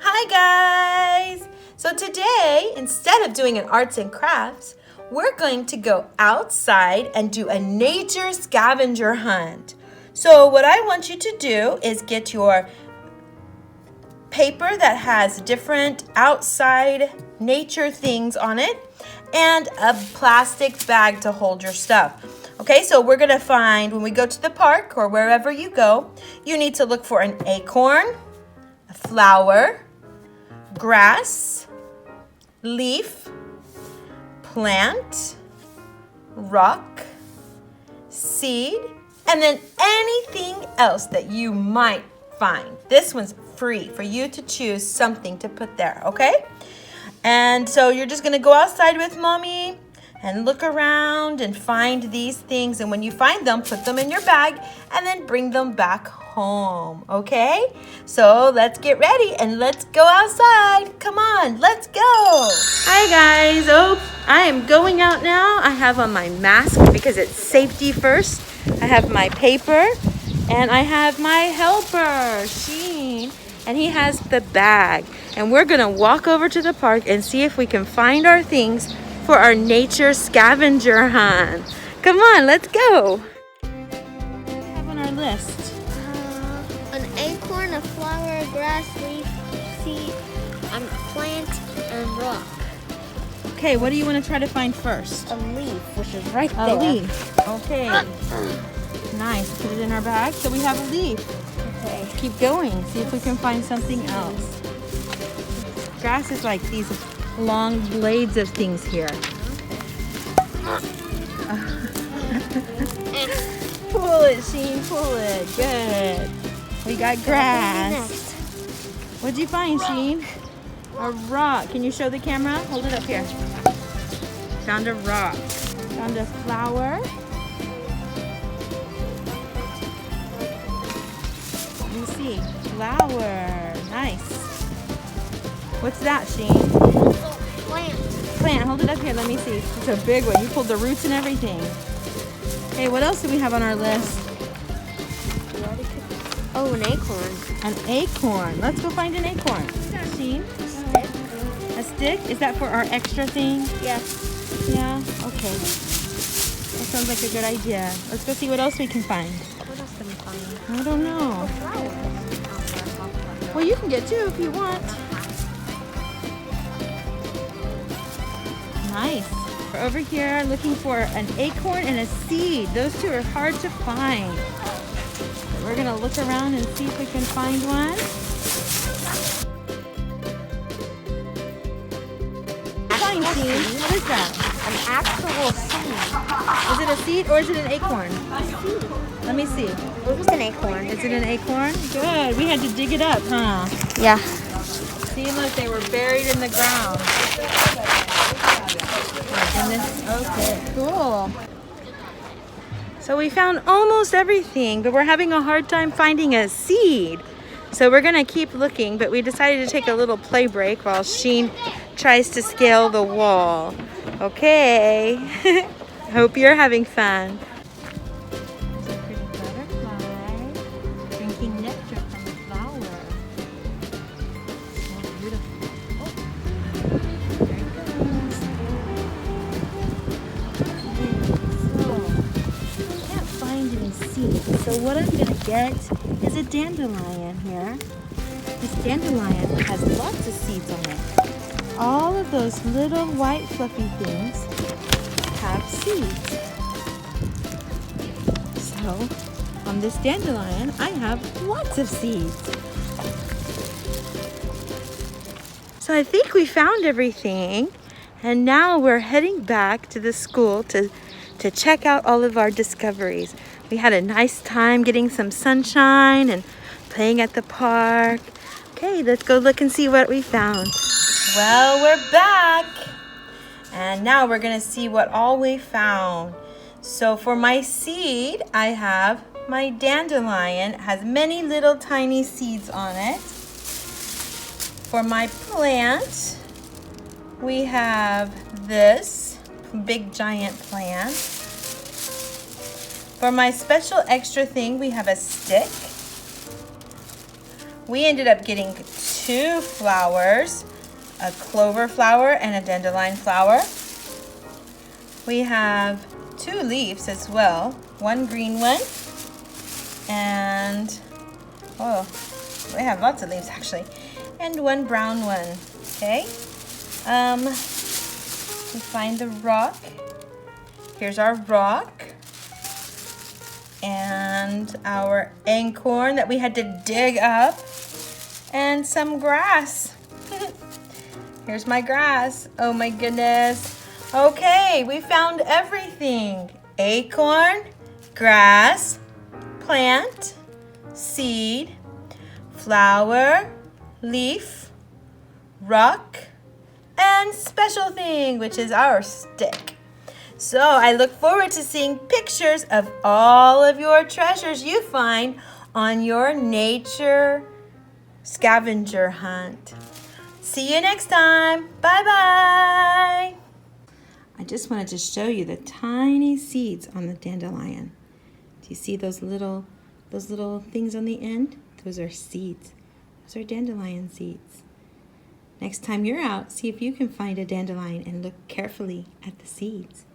Hi guys! So today, instead of doing an arts and crafts, we're going to go outside and do a nature scavenger hunt. So what I want you to do is get your paper that has different outside nature things on it and a plastic bag to hold your stuff. Okay, so we're gonna find, when we go to the park or wherever you go, you need to look for an acorn, a flower, grass, leaf, plant, rock, seed, and then anything else that you might find. This one's free for you to choose something to put there, okay? And so you're just gonna go outside with mommy and look around and find these things. And when you find them, put them in your bag and then bring them back home, okay? So let's get ready and let's go outside. Come on, let's go. Hi guys, I am going out now. I have on my mask because it's safety first. I have my paper and I have my helper, Sheen, and he has the bag. And we're gonna walk over to the park and see if we can find our things for our nature scavenger hunt. Come on, let's go. What do we have on our list? An acorn, a flower, a grass, leaf, seed, a plant, and rock. Okay, what do you want to try to find first? A leaf, which is right A there. leaf. Okay. Nice. Put it in our bag. So we have a leaf. Okay. Keep going. See if we can find something else. Grass is like these long blades of things here. Pull it, Sheen. Pull it. Good. We got grass. What'd you find, Sheen? A rock. Can you show the camera? Hold it up here. Found a rock. Found a flower. Let me see. Flower. Nice. What's that, Sheen? Plant. Plant. Hold it up here. Let me see. It's a big one. You pulled the roots and everything. Hey, what else do we have on our list? Oh, an acorn. An acorn. Let's go find an acorn. Sheen? A stick? Is that for our extra thing? Yes. Yeah? Okay. That sounds like a good idea. Let's go see what else we can find. What else can we find? I don't know. Well, you can get two if you want. Nice. We're over here looking for an acorn and a seed. Those two are hard to find. We're gonna look around and see if we can find one. Find seed. What is that? An actual seed. Is it a seed or is it an acorn? A seed. Let me see. It was an acorn. Is it an acorn? Good. We had to dig it up, huh? Yeah. See, look, they were buried in the ground. Oh my goodness. Okay, cool. So we found almost everything, but we're having a hard time finding a seed. So we're gonna keep looking, but we decided to take a little play break while Sheen tries to scale the wall. Okay. Hope you're having fun. There's a pretty butterfly drinking nectar from the flower. So beautiful. Oh, there it goes. So, can't find any seeds. So what I'm gonna get is a dandelion here. This dandelion has lots of seeds on it. All of those little white fluffy things have seeds. So on this dandelion, I have lots of seeds. So I think we found everything. And now we're heading back to the school to check out all of our discoveries. We had a nice time getting some sunshine and playing at the park. Okay, let's go look and see what we found. Well, we're back. And now we're gonna see what all we found. So for my seed, I have my dandelion. It has many little tiny seeds on it. For my plant, we have this big giant plant. For my special extra thing, we have a stick. We ended up getting 2 flowers, a clover flower and a dandelion flower. We have 2 leaves as well, 1 green one, and oh, we have lots of leaves actually, and 1 brown one. Okay, we find the rock. Here's our rock and our acorn that we had to dig up, and some grass. Here's my grass. Oh my goodness. Okay, we found everything. Acorn, grass, plant, seed, flower, leaf, rock, and special thing, which is our stick. So I look forward to seeing pictures of all of your treasures you find on your nature scavenger hunt. See you next time. Bye-bye. I just wanted to show you the tiny seeds on the dandelion. Do you see those little things on the end? Those are seeds. Those are dandelion seeds. Next time you're out, see if you can find a dandelion and look carefully at the seeds.